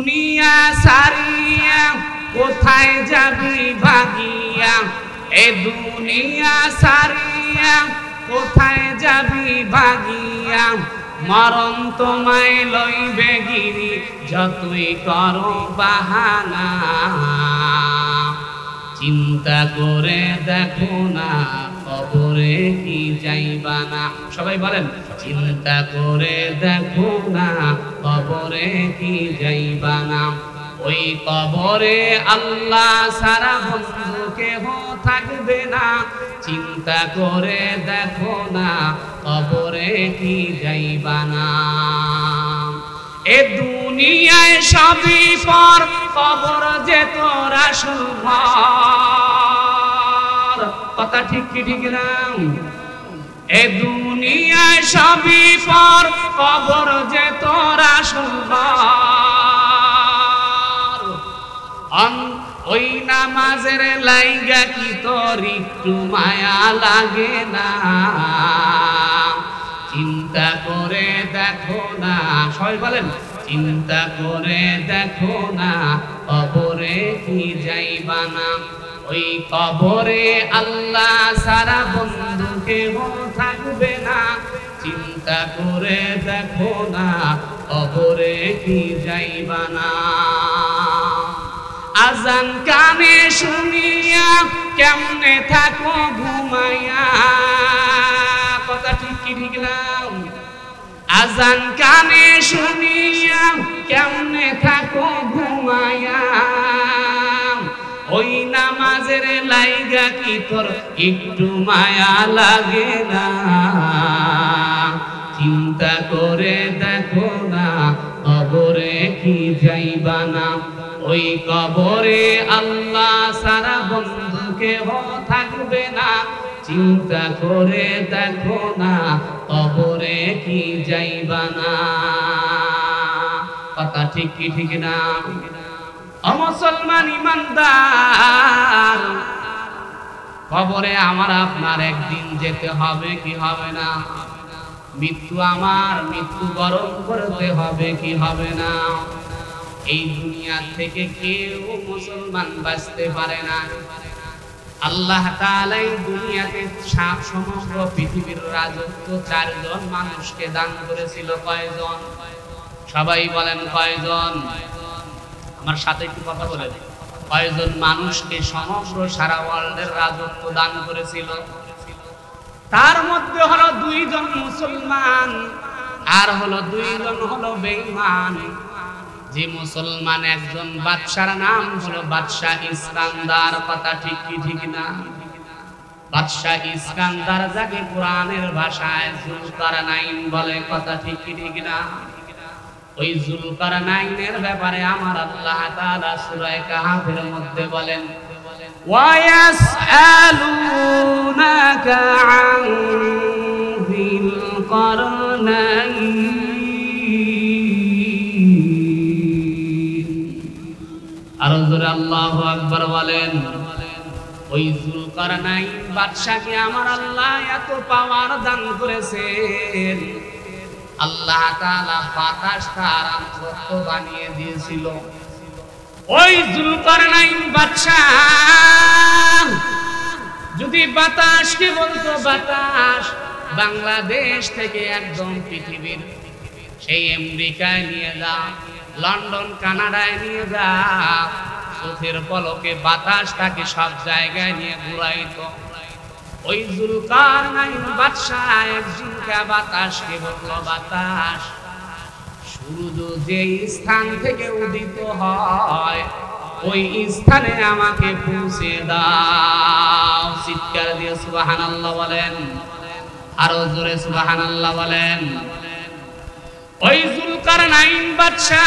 দুনিয়া সারিয়া কোথায় যাবি ভাগিয়া, এ দুনিয়া সারিয়া কোথায় যাবি ভাগিয়া, মরণ তোমায় লইবে গিরি যতই করো বাহানা। চিন্তা করে দেখো না কবরে কি যাইবা না। সবাই বলেন চিন্তা করে দেখো না কবরে কি যাইবা না। ওই কবরে আল্লাহ সারা বন্ধু কেহ থাকবে না। চিন্তা করে দেখো না কবরে কি যাইবা না। এ দুনিয়ায় সবই পর, কবর যে তোর আসল ঘর। কথা ঠিক কি ঠিক না? এ দুনিয়ায় সবই পর, কবর যে তোর আসল ঘর। ওই নামাজের লাইগা কি তোর একটু মায়া লাগে না? চিন্তা করে দেখো না। সবাই বলেন চিন্তা করে দেখো না কবরে কি যাইবা না। ওই কবরে আল্লাহ সারা বন্ধু কেহ থাকবে না। চিন্তা করে দেখো না কবরে কি যাইবা না। আজান কানে শুনিয়া কেমনে থাকো ঘুমাইয়া। কথা ঠিক কি ঠিক না? আজান কানে শুনিয়া কেমনে থাকো ঘুমাইয়া। ওই নামাজের লাইগা কি তোর একটু মায়া লাগে না? চিন্তা করে দেখো না কবরে কি যাইবা না। ওই কবরে আল্লাহ সারা বন্ধু কেহ থাকবে না। চিন্তা করে দেখো না কবরে কি যাইবা না। কথা ঠিক কি ঠিক না? মুসলমান ইমানদার, কবরে আমার আপনার একদিন যেতে হবে কি হবে না? মৃত্যু আমার মৃত্যু বরণ করতে হবে কি হবে না? এই দুনিয়া থেকে কেউ মুসলমান বাঁচতে পারে না। আল্লাহ তাআলা এই দুনিয়াতে সমগ্র পৃথিবীর রাজত্ব 4 জন মানুষকে দান করেছিল। কয়জন? সবাই বলেন কয়জন? আমার সাথে একটু কথা বলেন। কয়জন মানুষকে সমগ্র সারা ওয়ার্ল্ডের রাজত্ব দান করেছিল? তার মধ্যে হলো 2 জন মুসলমান, আর হলো 2 জন হলো বেঈমান। যে মুসলমান একজন বাদশার নাম হলো বাদশা ইস্কান্দার। কথা ঠিক কি ঠিক না? বাদশা ইস্কান্দার যাকে কোরআনের ভাষায় জুলকারনাইন বলে। কথা ঠিক কি ঠিক না? ওই জুলকারনাইনের ব্যাপারে আমার আল্লাহ তাআলা সূরা কাহফের মধ্যে বলেন, ওয়ায়াসআলুনাকা আন যিল কারনাইন। আর জোরে আল্লাহু আকবার বলেন। ওই জুলকারনাইন বাদশাকে আমার আল্লাহ এত পাওয়ার দান করেছেন, আল্লাহ তাআলা বাতাস তার আত্মত্ব বানিয়ে দিয়েছিল। ওই জুলকারনাইন বাদশা যদি বাতাসকে বলতো, বাতাস বাংলাদেশ থেকে একদম পৃথিবীর সেই আমেরিকায় নিয়ে যা, লন্ডন কানাডায় নিয়ে যা, চোখের পলকে বাতাস তাকে সব জায়গায় নিয়ে ঘুরাইতো। ওই জুলকারনাইন বাদশা একদিনকা বাতাসকে বলল, বাতাস সূর্য যে স্থান থেকে উদিত হয় ওই স্থানে আমাকে পৌঁছে দাও। চিৎকার দিয়ে সুবহানাল্লাহ বলেন, আরো জোরে সুবহানাল্লাহ বলেন। ওই জুলকারনাইন বাদশা,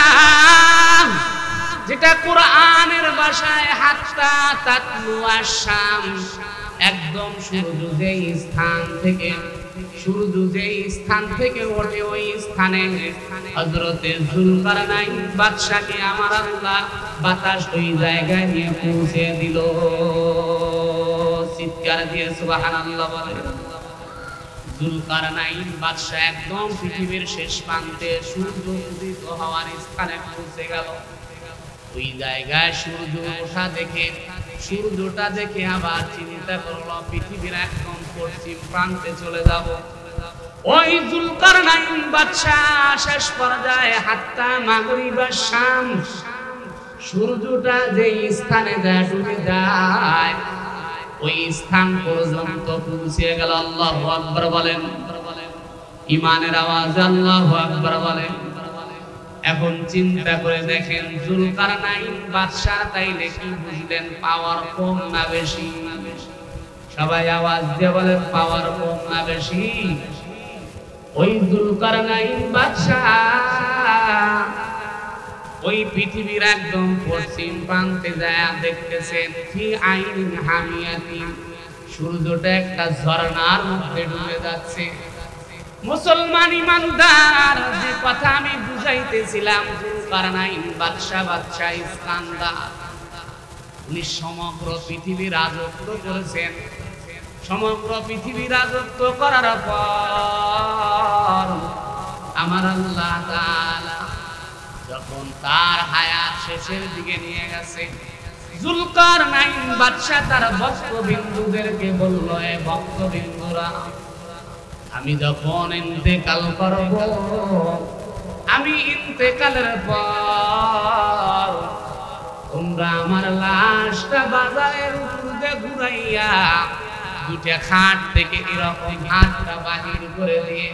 যেটা কোরআনের ভাষায় হাত্তা তাতলু আশ-শামস, একদম সূর্য যেই স্থান থেকে ওঠে ওই স্থানে হযরতে জুলকারনাইন বাদশাকে আমার আল্লাহ বাতাস ওই জায়গায় নিয়ে পৌঁছে দিল। চিৎকার দিয়ে সুবহানাল্লাহ বলেন। জুলকারনাইন বাদশা একদম পৃথিবীর শেষ প্রান্তে সূর্য উদিত হওয়ার স্থানে পৌঁছে গেল। ওই জায়গায় সূর্যটা দেখে আবার চিন্তা করলো পৃথিবীর একদম পশ্চিম প্রান্তে চলে যাব। ওই জুলকারনাইন বাদশা শেষ পর্যায়ে হাত্তা মাগরিবাস শামস, সূর্যটা যে স্থানে ডুবে যায় ওই স্থান পর্যন্ত পৌঁছে গেল। আল্লাহু আকবার বলেন, ঈমানের আওয়াজ আল্লাহু আকবার বলেন। এখন চিন্তা করে দেখেন জুলকারনাইন বাদশা তাইলে কি বুঝলেন, পাওয়ার কম না বেশি? সবাই আওয়াজ দিয়ে বলেন, পাওয়ার কম না বেশি? ওই জুলকারনাইন বাদশা ওই পৃথিবীর একদম পশ্চিম প্রান্তে যায় দেখতেছেন ফি আইনিন হামিয়াতিন, সূর্যটা একটা ঝর্ণার মধ্যে ডুবে যাচ্ছে। মুসলমান ইমানদার, যে কথা আমি বুঝাইতেছিলাম, জুলকারনাইন বাদশা ইস্কান্দার উনি সমগ্র পৃথিবী রাজত্ব করেছেন। সমগ্র পৃথিবী রাজত্ব করার পর আমার আল্লাহ তাআলা যখন তার হায়াত শেষের দিকে নিয়ে গেছে, জুলকারনাইন বাদশা তার ভক্তবিন্দুদেরকে বলল, এ ভক্তবিন্দুরা, আমি যখন ইন্তেকাল করব, আমি ইন্তেকালের পর তোমরা আমার লাশটা বাজারের উপরে ঘুরাইয়া দুটা খাট থেকে এরকম হাতটা বাহির করে দিয়ে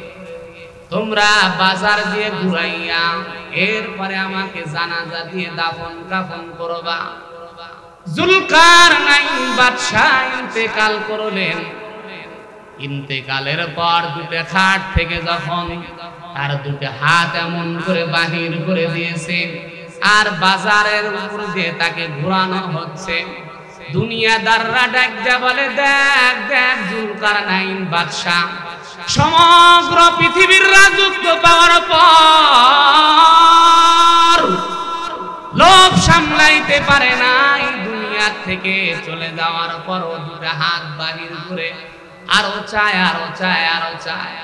তোমরা বাজার দিয়ে ঘুরাইয়া এরপরে আমাকে জানাজা দিয়ে দাফন কাফন করবা। জুলকারনাইন বাদশা ইন্তেকাল করলেন। ইন্তেকালের পর দুটা খাট থেকে যখন তার দুটা হাত এমন করে বাহির করে দিয়েছে আর বাজারের উপর দিয়ে তাকে ঘোরানো হচ্ছে, দুনিয়াদাররা ডাক দিয়ে বলে, দেখ দেখ জুলকারনাইন বাদশা সমগ্র পৃথিবীর রাজত্ব পাওয়ার পর লোভ সামলাইতে পারে নাই, দুনিয়া থেকে চলে যাওয়ার পর দুটা হাত বাহির করে আরো চায় আরো চায় আরো চায়।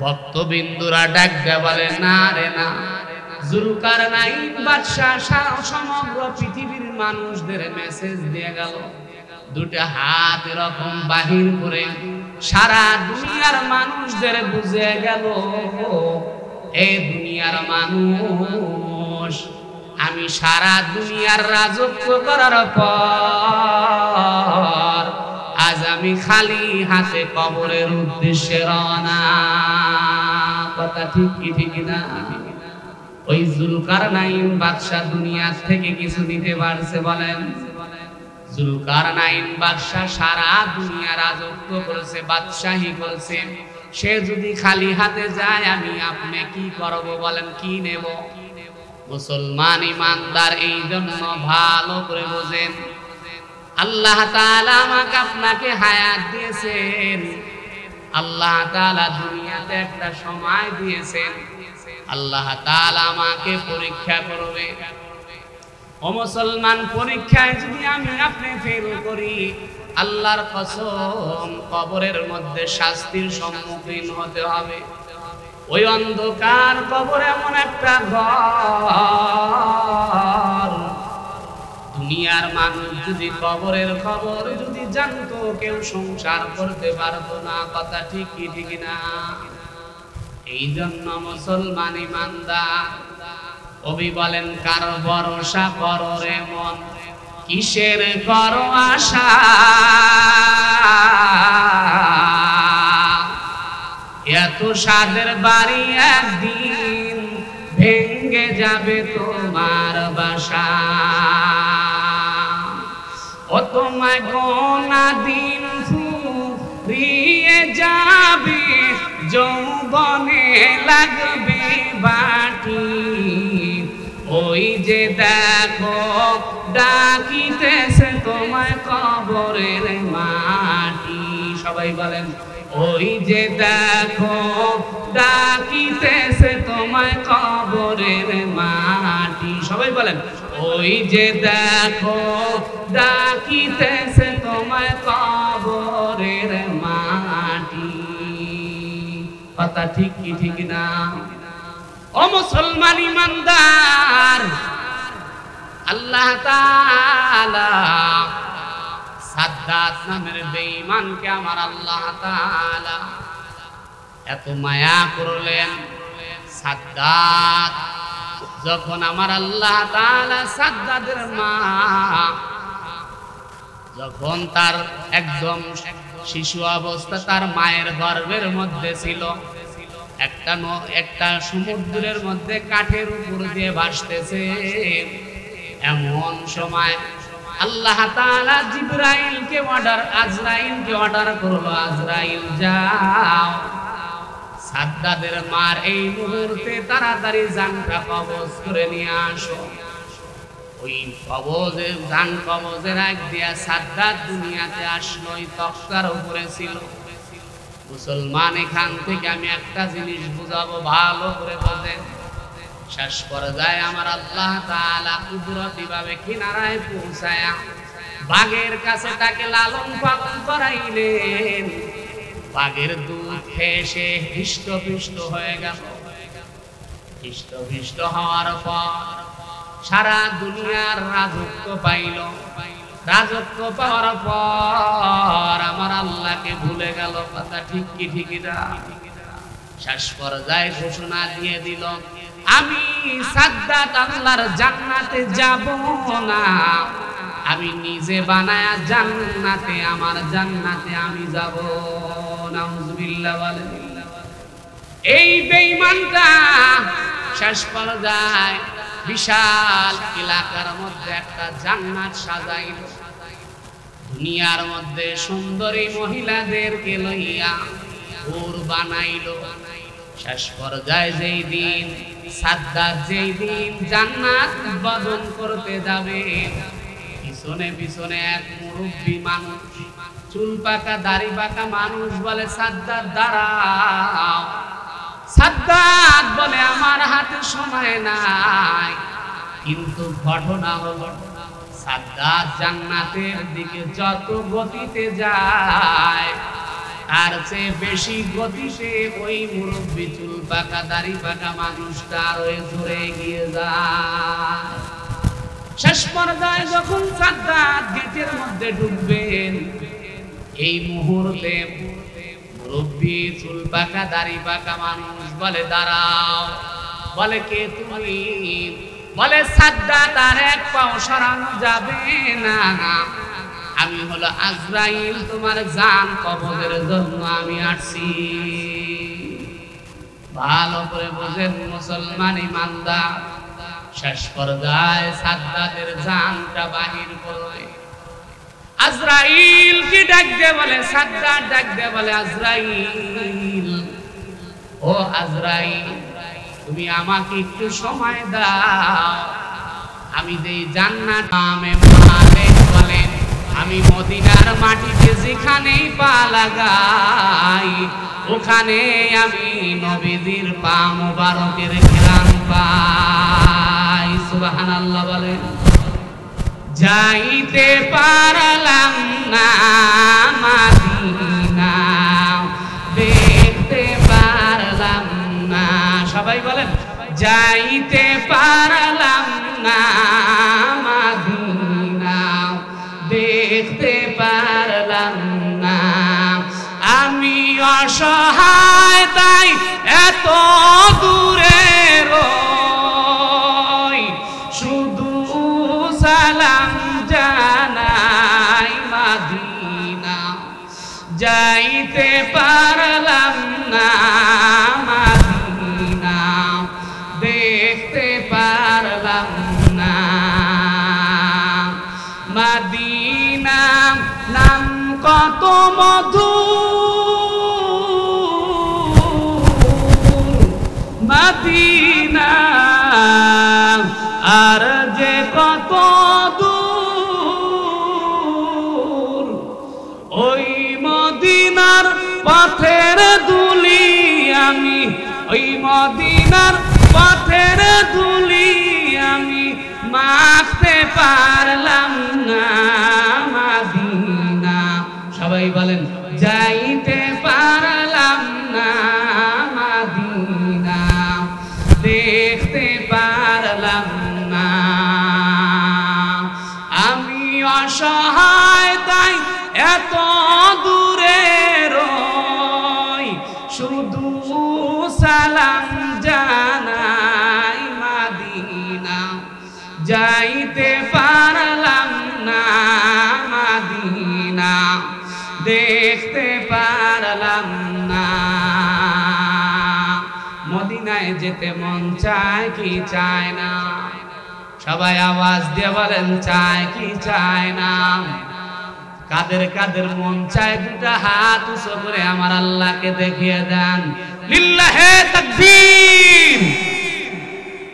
ভক্তবিন্দুরা ডাক দিয়ে বলে, না রে না, জুলকারনাইন বাদশা সমগ্র পৃথিবীর মানুষদের মেসেজ দিয়ে গেল, দুটা হাত এরকম বাহির করে সারা দুনিয়ার মানুষদের বুঝে গেল, এই দুনিয়ার মানুষ, আমি সারা দুনিয়ার রাজত্ব করার পর আজ আমি খালি হাতে কবরের উদ্দেশ্যে রওনা। কথা ঠিক কি ঠিক না? ওই জুলকারনাইন বাদশা দুনিয়া থেকে কিছু নিতে পারছে বলেন? জুলকারনাইন বাদশা সারা দুনিয়া রাজত্ব করেছে, বাদশাহী করেছে, সে যদি খালি হাতে যায় আমি আপনি কি করব বলেন, কি নেব? মুসলমান ইমানদার, এই জন্য ভালো করে বোঝেন, আল্লাহ তাআলা আমাকে আপনাকে হায়াত দিয়েছেন, আল্লাহ তাআলা দুনিয়াতে একটা সময় দিয়েছেন, আল্লাহ তাআলা আমাকে পরীক্ষা করবে। ও মুসলমান, পরীক্ষায় যদি আমি আপনি ফেল করি, আল্লাহর কসম কবরের মধ্যে শাস্তির সম্মুখীন হতে হবে। ওই অন্ধকার কবর এমন একটা ঘর, দুনিয়ার মানুষ যদি কবরের খবর যদি জানতো কেউ সংসার করতে পারতো না। কথা ঠিক কি ঠিক না? এই জন্য মুসলমান ইমানদার, কবি বলেন, কার ভরসা করো রে মন, কিসের করো আশা, এত সাদের বাড়ি একদিন ভেঙে যাবে তোমার বাসা, ও তোমায় গোনা দিন ফুরিয়ে যাবে, যৌবনে লাগবে বাটি, ওই যে দেখো ডাকিতেছে তোমায় কবরের মাটি। সবাই বলেন, ওই যে দেখো ডাকিতেছে তোমায় কবরের মাটি। সবাই বলেন, ওই যে দেখো ডাকিতেছে তোমায় কবরের মাটি। কথা ঠিক কি ঠিক না? ও মুসলমান ইমানদার, আল্লাহ তাআলা সাদ্দাত নামের বেঈমানকে আমার আল্লাহ তাআলা এত মায়া করলেন। সাদ্দাত যখন আমার আল্লাহ তাআলা সাদ্দাতের মা যখন তার একদম শিশু অবস্থা তার মায়ের গর্ভের মধ্যে ছিল, একটা সমুদ্রের মধ্যে কাঠের উপর দিয়ে ভাসতেছে, এমন সময় আল্লাহ তাআলা জিবরাইলকে আজরাইলকে অর্ডার করলো, আজরাইল যাও সাদ্দাতের মার এই মুহূর্তে তাড়াতাড়ি জানটা কবজ করে নিয়ে আসো। ওই কবজের জান কবজের আগ দিয়া সাদ্দাত দুনিয়াতে আসলো, ওই তক্তার উপরে ছিল। মুসলমান, এখান থেকে আমি একটা জিনিস বুঝাবো, ভালো করে বোঝেন। শেষ পর্যায়ে আমার আল্লাহ তাআলা কুদরতি ভাবে কিনারায় পৌঁছায়া বাঘের কাছে তাকে লালন পালন করাইলেন। বাঘের দুধ খেয়ে সে হৃষ্টপুষ্ট হয়ে গেল। হৃষ্টপুষ্ট হওয়ার পর সারা দুনিয়ার রাজত্ব পাইল। রাজত্ব পাওয়ার পর আমার আল্লাহকে ভুলে গেল। কথা ঠিক কি ঠিক না? শেষ পর্যায়ে ঘোষণা দিয়ে দিল, আমি সাদ্দাত আল্লাহর জান্নাতে যাব না, আমি নিজে বানায়া জান্নাতে, আমার জান্নাতে আমি যাব। নাউজুবিল্লাহ বলেন। এই বেঈমানটা শেষ পর্যায়ে বিশাল এলাকার মধ্যে একটা জান্নাত সাজাইল। দুনিয়ার মধ্যে সুন্দরী মহিলাদেরকে লইয়া ঘর বানাইল। শেষ পর্যায়ে যেই দিন সাদ্দাত যেই দিন জান্নাত উদ্বোধন করতে যাবে, পিছনে পিছনে এক মুরব্বী মানুষ, চুল পাকা দাড়ি পাকা মানুষ বলে, সাদ্দাত দাঁড়াও। সাদ্দাত বলে, আমার হাতে সময় নাই। কিন্তু ঘটনা হলো সাদ্দাত জান্নাতের দিকে যত গতিতে যায় তার চেয়ে বেশি গতিতে ওই মুরব্বী চুল পাকা দাড়ি পাকা মানুষটা আরো জোরে এগিয়ে যায়। শেষ পর্যায়ে যখন সাদ্দাত গেটের মধ্যে ঢুকবেন, এই মুহূর্তে মুরব্বী চুল পাকা দাড়ি পাকা মানুষ বলে, দাঁড়াও। বলে, কে তুমি? বলে, সাদ্দাত আর এক পাও সরানো যাবে না, আমি হলো আজরাইল, তোমার জান কবজের জন্য আমি আসছি। ভালো করে বোঝেন মুসলমান ইমানদার। শেষ পর্যায়ে সাদ্দাতের জানটা বাহির করবে। আজরাইল কি ডাক দে বলে, সাদ্দাত ডাক দে বলে, আজরাইল, ও আজরাইল, তুমি আমাকে একটু সময় দাও। আমি যে জান্নাত নামে মালিক বলেন, আমি মদিনার মাটিতে যেখানেই পা লাগাই ওখানে আমি নবীজির পা মুবারকের ঘ্রাণ পাই। সুবহানাল্লাহ বলেন। যাইতে পারলাম না মদিনা, দেখতে পারলাম না, সবাই বলেন, যাইতে পারলাম না মদিনা, দেখতে পারলাম না। আমি অসহায় তাই এত দূরে রই, শুধু সালাম জানাই মদিনা, যাইতে পারলাম না মদিনা, দেখতে পারলাম না। মদিনা নাম কত মধুর, মদিনা আর যে কত দূর, ওই মদিনার পথের ধুলি আমি, ওই মদিনার পথের ধুলি আমি মাখতে পারলাম না মদিনা। সবাই বলেন, যাইতে পারলাম না অসহায় তাই এত দূরে রই, শুধু সালাম জানাই মাদিনা, যাইতে পারলাম না মাদিনা, দেখতে পারলাম না। মদিনায় যেতে মন চায় কি চায় না? সবাই আওয়াজ দিয়ে বলেন চায় কি চায় না? কাদের কাদের মন চায় দুটা হাত উঁচু করে আমার আল্লাহকে দেখিয়ে দেন। লিল্লাহে তাকবীর।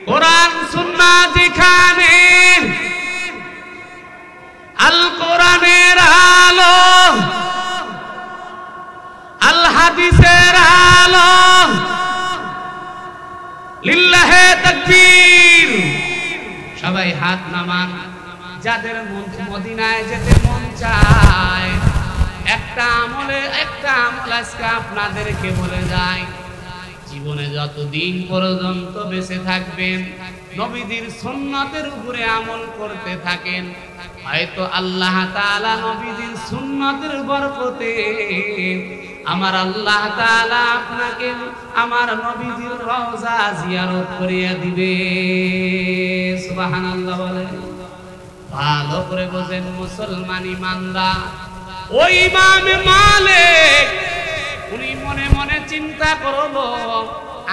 কোরআন সুন্নাহ যেখানে, আল কোরআনের আলো, আল হাদিসের আলো, লিল্লাহে তাকবীর। সবাই হাত নামান। যাদের মদিনায় যেতে মন চায়, একটা আমল আজকে আপনাদেরকে বলে যায়, জীবনে যতদিন পর্যন্ত বেঁচে থাকবেন নবীদের সুন্নতের উপরে আমল করতে থাকেন, হয়তো আল্লাহ তাআলা নবীদের সুন্নতের বরকতে আমার আল্লাহ তাআলা আপনাকে আমার নবীদের রওজা জিয়ারত করিয়ে দিবে। সুবহানাল্লাহ বলেন। ভালো করে বোঝেন মুসলমান ইমানদার। ওই ইমাম মালিক উনি মনে মনে চিন্তা করলো,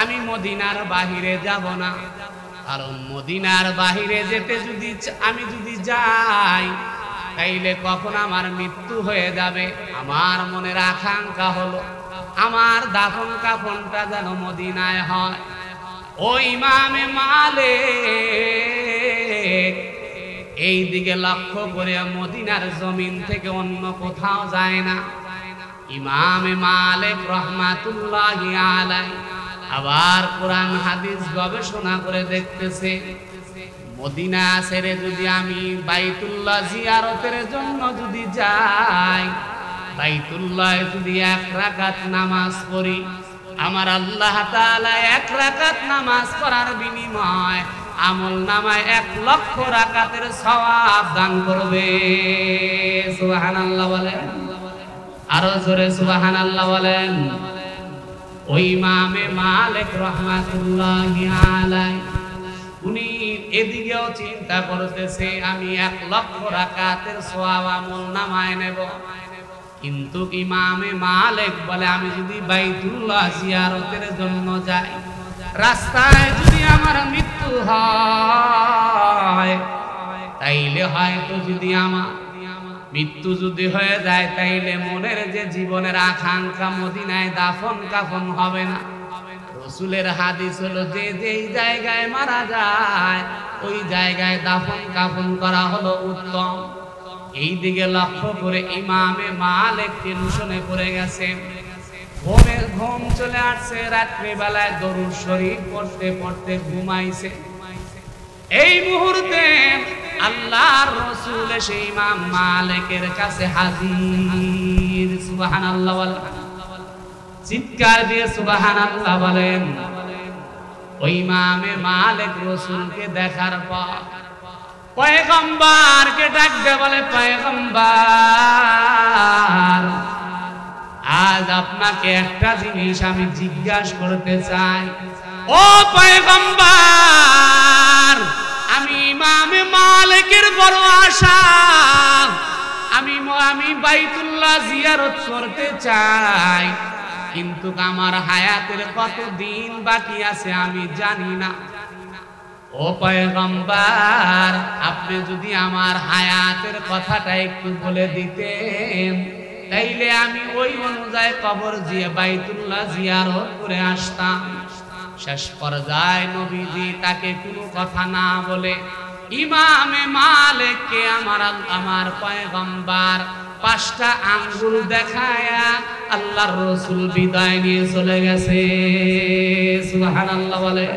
আমি মদিনার বাহিরে যাব না, কারণ মদিনার বাহিরে যেতে আমি যদি যাই তাইলে কখন আমার মৃত্যু হয়ে যাবে। আমার মনের আকাঙ্ক্ষা হলো আমার দাফন কাফনটা যেন মদিনায় হয়। ওই ইমামে মালিক এই দিকে লক্ষ্য করে মদিনার জমিন থেকে অন্য কোথাও যায় না। ইমামে মালিক রাহমাতুল্লাহি আলাইহি আবার কোরআন হাদিস গবেষণা করে দেখতেছে, মদিনা ছেড়ে যদি আমি বাইতুল্লাহ জিয়ারতের জন্য যদি যাই, বাইতুল্লাহ যদি 1 রাকাত নামাজ পড়ি, আমার আল্লাহ তাআলা 1 রাকাত নামাজ পড়ার বিনিময় আমল নামায় 1 লক্ষ রাকাতের সওয়াব দান করবে। সুবহানাল্লাহ বলেন। আরো জোরে সুবহানাল্লাহ বলেন। ওই ইমামে মালিক রাহমাতুল্লাহি আলাইহি উনি এদিকেও চিন্তা করতেছে, আমি 1 লক্ষ রাকাতের সওয়াব আমল নামায় নেব। কিন্তু ইমামে মালিক বলে, আমি যদি বাইতুল্লাহ জিয়ারতের জন্য যাই, রাস্তায় যদি আমার মৃত্যু হয়, তাইলে হয়তো যদি আমার মৃত্যু যদি হয়ে যায়, তাইলে মনের যে জীবনের আকাঙ্ক্ষা মদিনায় দাফন কাফন হবে না। রাসূলের হাদিস হলো, যে যেই জায়গায় মারা যায় ওই জায়গায় দাফন কাফন করা হলো উত্তম। এই দিকে লক্ষ্য করে ইমামে মালিক টেনশনে পড়ে গেছে, ঘুম চলে আসছে। রাত্রি বেলায় দরুদ শরীফ পড়তে পড়তে ঘুমাইছে। এই মুহূর্তে আল্লাহর রাসূল সেই ইমাম মালিকের কাছে হাজির। সুবহানাল্লাহ বলেন। চিৎকার দিয়ে সুবহানাল্লাহ বলেন। ওই ইমামে মালিক রাসূলকে দেখার পর পয়গম্বরকে ডাক দিয়ে বলে, পয়গম্বর, আজ আপনাকে একটা জিনিস আমি জিজ্ঞাসা করতে চাই। ও পয়গম্বর, আমি ইমামে মালিকের বড় আশা, আমি বাইতুল্লাহ জিয়ারত করতে চাই, কিন্তু আমার হায়াতের কত দিন বাকি আছে আমি জানি না। ও পয়গম্বর, আপনি যদি আমার হায়াতের কথাটা একটু বলে দিতেন, তাইলে আমি ওই অনুযায়ী কবর দিয়ে বাইতুল্লাহ জিয়ারত করে আসতাম। শেষ পর্যায়ে নবীজি তাকে কোনো কথা না বলে ইমামে মালিককে আমার পয়গম্বর 5টা আঙ্গুল দেখায়া আল্লাহর রাসূল বিদায় নিয়ে চলে গেছে। সুবহানাল্লাহ বলে।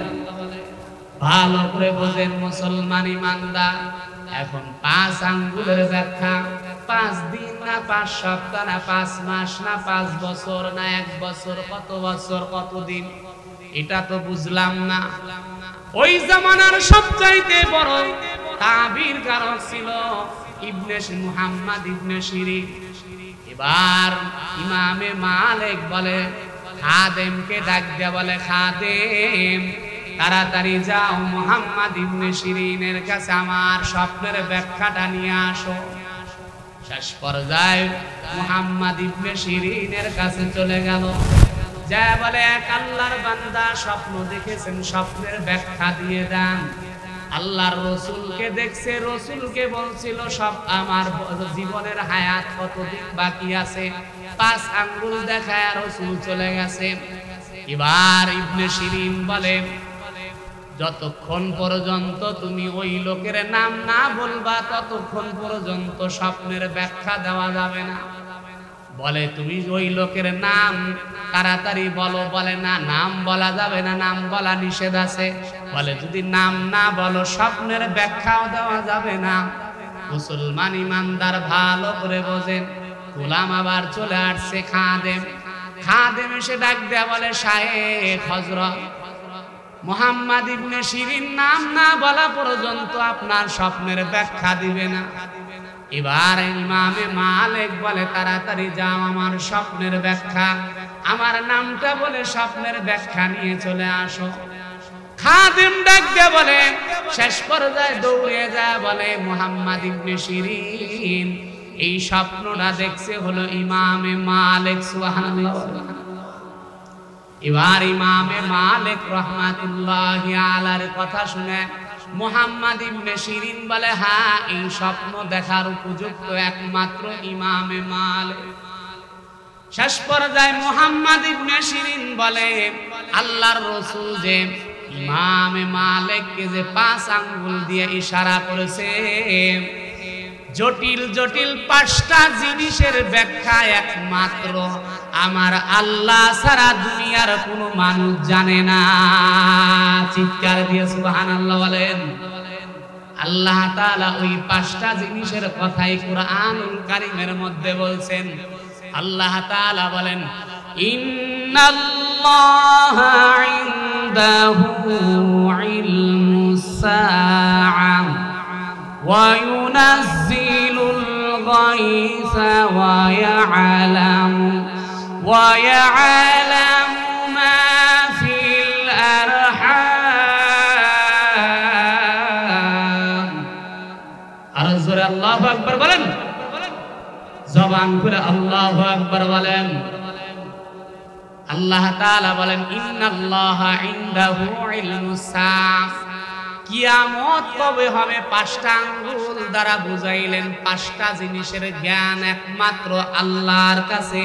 ভালো করে বোঝেন মুসলমান ইমানদার। এখন 5 আঙ্গুলের ব্যাখ্যা 5 দিন না 5 সপ্তাহ না 5 মাস না 5 বছর না 1 বছর, কত বছর কত দিন এটা তো বুঝলাম না। ওই জামানার সবচাইতে বড় তাবিঈ আবির কারক ছিল ইবনে মুহাম্মদ ইবনে সিরিন। এবার ইমামে মালিক বলে খাদেমকে ডাক দিয়ে বলে, খাদেম তাড়াতাড়ি যাও মুহাম্মদ ইবনে সিরিনের কাছে আমার স্বপ্নের ব্যাখ্যাটা নিয়ে আসো। শেষ পর্যায়ে মুহাম্মদ ইবনে সিরিনের কাছে চলে গেল, যা বলে এক আল্লাহর বান্দা স্বপ্ন দেখেছেন, স্বপ্নের ব্যাখ্যা দিয়ে দেন। আল্লাহর রসুলকে দেখছে, রসুলকে বলছিল সব আমার জীবনের হায়াত কতদিন বাকি আছে, 5 আঙ্গুল দেখায় রসুল চলে গেছে। এবার ইবনে সিরিন বলে, যতক্ষণ পর্যন্ত তুমি ওই লোকের নাম না বলবা ততক্ষণ পর্যন্ত স্বপ্নের ব্যাখ্যা দেওয়া যাবে না। বলে তুমি ওই লোকের নাম তাড়াতাড়ি বলো। বলে না, নাম বলা যাবে না, নাম বলা নিষেধ আছে। বলে যদি নাম না বলো স্বপ্নের ব্যাখ্যাও দেওয়া যাবে না। মুসলমান ইমানদার ভালো করে বোঝেন। গোলাম আবার চলে আসছে খাদেম। খাদেম এসে ডাক দেয়া বলে, শায়েখ হযরত, মুহাম্মদ ইবনে সিরিন নাম না বলা পর্যন্ত আপনার স্বপ্নের ব্যাখ্যা দিবে না। এবার ইমামে মালিক বলে, তাড়াতাড়ি যাও আমার স্বপ্নের ব্যাখ্যা, আমার নামটা বলে স্বপ্নের ব্যাখ্যা নিয়ে চলে আসো। খাদেম ডাক দিয়ে বলে, শেষ পর্যায়ে দৌড়ে যায় বলে, মুহাম্মদ ইবনে সিরিন এই স্বপ্নটা দেখছে হলো ইমামে মালিক। সুবহানাল্লাহ। এবার ইমামে মালিক রাহমাতুল্লাহি আলাইহির কথা শুনে মুহাম্মদ ইবনে সিরিন বলে, হ্যাঁ এই স্বপ্ন দেখার উপযুক্ত একমাত্র ইমামে মালিক। শেষ পর্যায়ে মুহাম্মদ ইবনে সিরিন বলে, আল্লাহর রাসূল যে ইমামে মালিককে যে 5 আঙ্গুল দিয়ে ইশারা করেছে, জটিল জটিল 5টা জিনিসের ব্যাখ্যা একমাত্র আমার আল্লাহ ছাড়া দুনিয়ার কোনো মানুষ জানে না। চিৎকার দিয়ে সুবহানাল্লাহ বলেন। আল্লাহ তাআলা ওই 5টা জিনিসের কথাই কুরআনুল কারীমের মধ্যে বলছেন। আল্লাহ তাআলা বলেন, ইন্নাল্লাহা ইনদাহু ইলমুস সাআ ওয়া ইউনাজ্জিলুল গায়সা ওয়া ইয়ালামু মা ফিল আরহাম। আর জোরে আল্লাহু আকবার বলেন, জবান খুলে আল্লাহু আকবার বলেন। আল্লাহ তাআলা বলেন, ইন্নাল্লাহা ইনদাহু ইলমুস সাআ, কিয়ামত কবে হবে 5টা আঙ্গুল দ্বারা বুঝাইলেন। 5টা জিনিসের জ্ঞান একমাত্র আল্লাহর কাছে,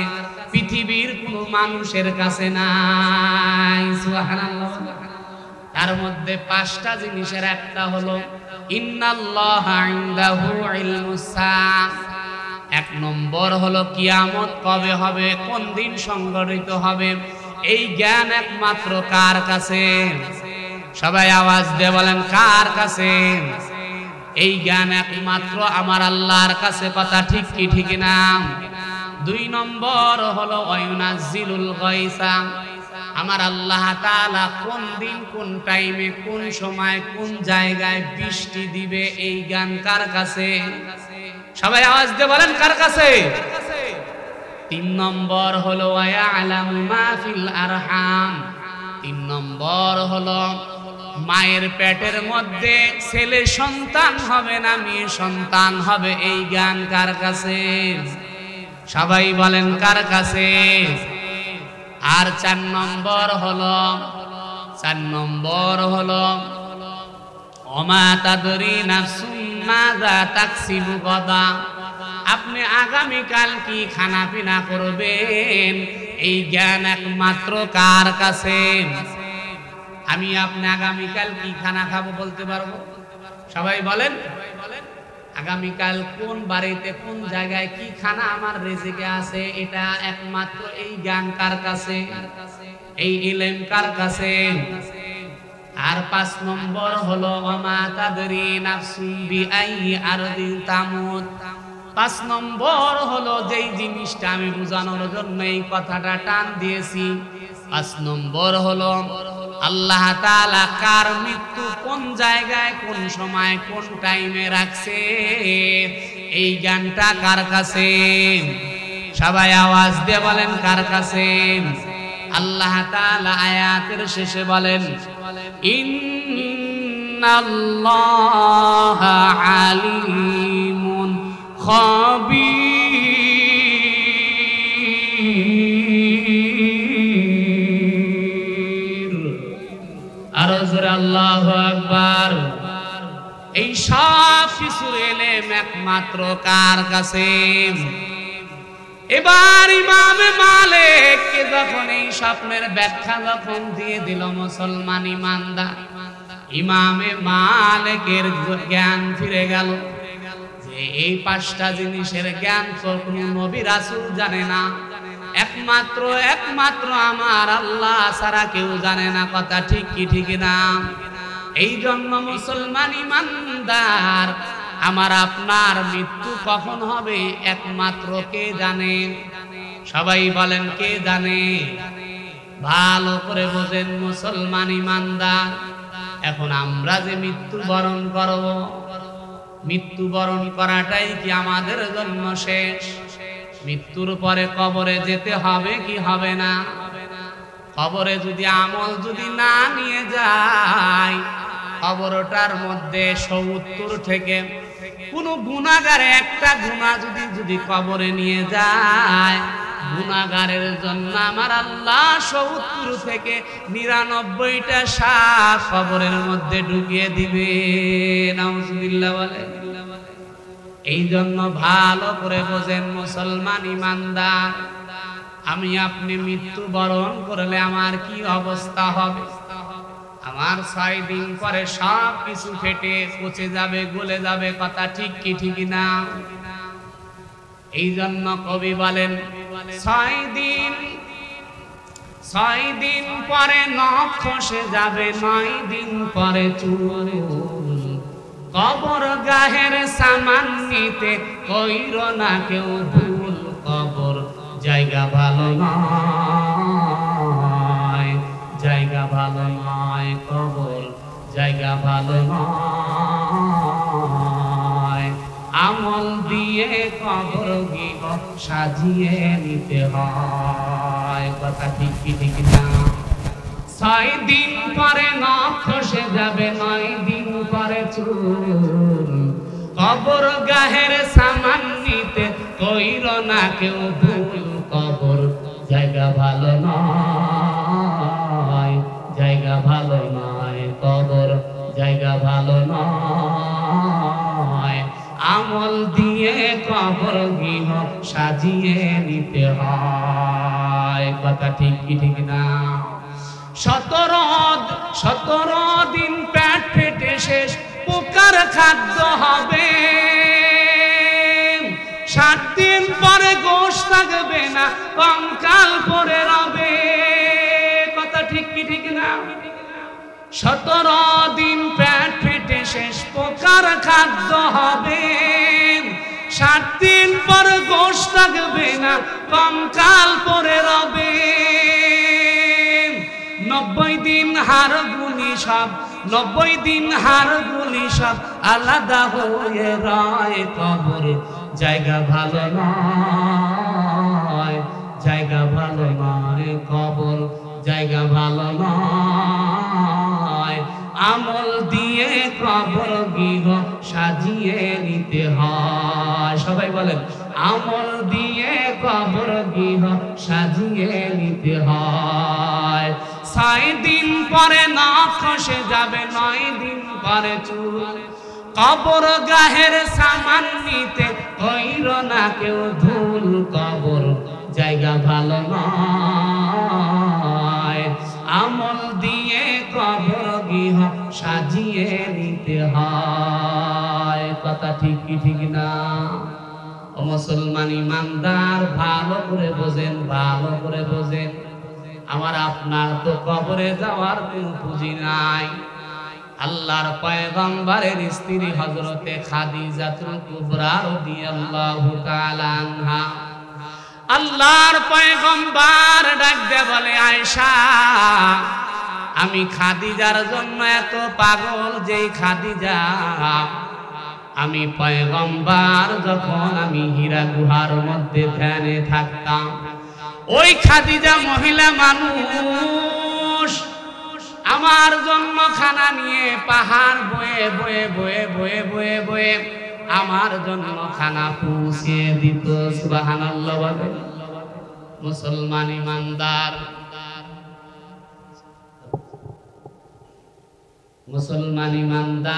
পৃথিবীর কোনো মানুষের কাছে নাই। সুবহানাল্লাহ। তার মধ্যে 5টা জিনিসের একটা হলো ইন্নাল্লাহা ইনদাহু ইলমুস সাআ। 1 নম্বর হলো কিয়ামত কবে হবে, কোন দিন সংঘটিত হবে, এই জ্ঞান একমাত্র কার কাছে? সবাই আওয়াজ দিয়ে বলেন, কার কাছে? এই জ্ঞান একমাত্র আমার আল্লাহর কাছে। কথা ঠিক কি ঠিক না? 2 নম্বর হলো ওয়ায়ুনাজ্জিলুল গায়সা, আমার আল্লাহ তাআলা কোন দিন কোন টাইমে কোন সময় কোন জায়গায় বৃষ্টি দিবে, এই জ্ঞান কার কাছে? সবাই আওয়াজ দিয়ে বলেন, কার কাছে? 3 নম্বর হলো ওয়ায়ালামু মা ফিল আরহাম, 3 নম্বর হলো মায়ের পেটের মধ্যে ছেলে সন্তান হবে না মেয়ে সন্তান হবে, এই জ্ঞান কার কাছে? সবাই বলেন, কার কাছে? আর 4 নম্বর হলো ওমা তাদরি নাফসুম মাযা তাকসিবু গাদা, আপনি আগামীকাল কি খানা পিনা করবেন, এই জ্ঞান একমাত্র কার কাছে? আমি আপনি আগামীকাল কি খানা খাবো বলতে পারবো? সবাই বলেন, আগামীকাল কোন বাড়িতে কোন জায়গায় কি খানা আমার রিজিকে আছে, এটা একমাত্র এই জ্ঞান কার কাছে? এই ইলম কার কাছে? আর 5 নম্বর হলো ওমা তাদরি নাফসুম বিআইয়ি আরদিন তামুত, 5 নম্বর হলো যেই জিনিসটা আমি বোঝানোর জন্য এই কথাটা টান দিয়েছি। 5 নম্বর হলো আল্লাহ তাআলা কার মৃত্যু কোন জায়গায় কোন সময় কোন টাইমে রাখছে এই জ্ঞানটা কার কাছে? সবাই আওয়াজ দিয়ে বলেন কার কাছে? আল্লাহ তাআলা আয়াতের শেষে বলেন ইন্নাল্লাহা আলিমুন খাবীর। আরো জোরে আল্লাহু আকবার। এই সব কিছুর ইলম একমাত্র কার কাছে? এবার ইমামে মালিককে যখন এই স্বপ্নের ব্যাখ্যা যখন দিয়ে দিল মুসলমান ইমানদার, ইমামে মালিকের জ্ঞান ফিরে গেল যে এই পাঁচটা জিনিসের জ্ঞান তো কোনো নবী রাসূল জানে না, একমাত্র আমার আল্লাহ ছাড়া কেউ জানে না। কথা ঠিক কি ঠিক না? এই জন্য মুসলমান ইমানদার, আমার আপনার মৃত্যু কখন হবে একমাত্র কে জানে? সবাই বলেন কে জানে? ভালো করে বোঝেন মুসলমান ইমানদার। এখন আমরা যে মৃত্যুবরণ করব, মৃত্যুবরণ করাটাই কি আমাদের জন্য শেষ? মৃত্যুর পরে কবরে যেতে হবে কি হবে না? কবরে যদি আমল যদি না নিয়ে যায়, কবরটার মধ্যে ৭০ থেকে কোন গুনাহগার একটা গুনাহ যদি কবরে নিয়ে যায়, গুনাহগারের জন্য আমার আল্লাহ ৭০ থেকে ৯৯টা সাপ কবরের মধ্যে ঢুকিয়ে দিবে। নাউজুবিল্লাহ বলে। এই জন্য ভালো করে বোঝেন মুসলমান ইমানদার, আমি আপনি মৃত্যুবরণ করলে আমার কি অবস্থা হবে? আমার ৬ দিন পরে সব কিছু ফেটে পচে যাবে, গলে যাবে। কথা ঠিক কি ঠিক না? এই জন্য কবি বলেন ৬ দিন পরে নখ খসে যাবে, ৯ দিন পরে চুল। কবর গাহের সামান নিতে কইর না কেউ ভুল। কবর জায়গা ভালো নয়, জায়গা ভালো নয়। কবর জায়গা ভালো নয়। আমল দিয়ে কবর গৃহ সাজিয়ে নিতে হয়। কথা ঠিক কি ঠিক না? ৬ দিন পরে নখ খসে যাবে, ৯ দিন পরে চুল। কবর গাহের সামান নিতে কইর না কেউ ভুল। কবর জায়গা ভালো নয়, জায়গা ভালো নয়। কবর জায়গা ভালো নয়। আমল দিয়ে কবর গৃহ সাজিয়ে নিতে হয়। কথা ঠিক কি ঠিক না? ১৭ দিন পেট ফেটে শেষ, পোকার খাদ্য হবে। ৭ দিন পরে গোশ থাকবে না, কঙ্কাল পরে রবে। কথা ঠিক কি ঠিক না? ১৭ দিন পেট ফেটে শেষ, পোকার খাদ্য হবে। ৭ দিন পর গোশ থাকবে না, কঙ্কাল পরে রবে। ৯০ দিন হাড়গুলি সব, ৯০ দিন হাড়গুলি সব আলাদা হয়ে রয়। কবর জায়গা ভালো নয়, জায়গা ভালো নয়। কবর জায়গা ভালো নয়। আমল দিয়ে কবর গৃহ সাজিয়ে নিতে হয়। সবাই বলেন আমল দিয়ে কবর গৃহ সাজিয়ে নিতে হয়। ৬ দিন পরে নখ খসে যাবে, ৯ দিন পরে চুল। কবর গাহের সামান নিতে কইর না কেউ ভুল। কবর জায়গা ভালো নয়। আমল দিয়ে কবর গৃহ সাজিয়ে নিতে হয়। কথা ঠিক কি ঠিক না? ও মুসলমান ইমানদার, ভালো করে বোঝেন, ভালো করে বোঝেন। আমার আপনার তো কবরে যাওয়ার কোনো পুঁজি নাই। আল্লাহর পয়গম্বরের স্ত্রী হযরতে খাদিজাতুল কুবরা রাদিয়াল্লাহু তাআলা আনহা, আল্লাহর পয়গম্বর ডাক দিয়ে বলে, আয়েশা আমি খাদিজার জন্য এত পাগল, যেই খাদিজা আমি পয়গম্বর যখন আমি হীরা গুহার মধ্যে ধ্যানে থাকতাম, ওই খাদিজা মহিলা মানুষ আমার জন্য খানা নিয়ে পাহাড় বয়ে বয়ে বয়ে বয়ে বয়ে বয়ে আমার জন্য খানা পৌঁছে দিত। সুবহানাল্লাহ বলে। মুসলমান ইমানদার, মুসলমান ইমানদার।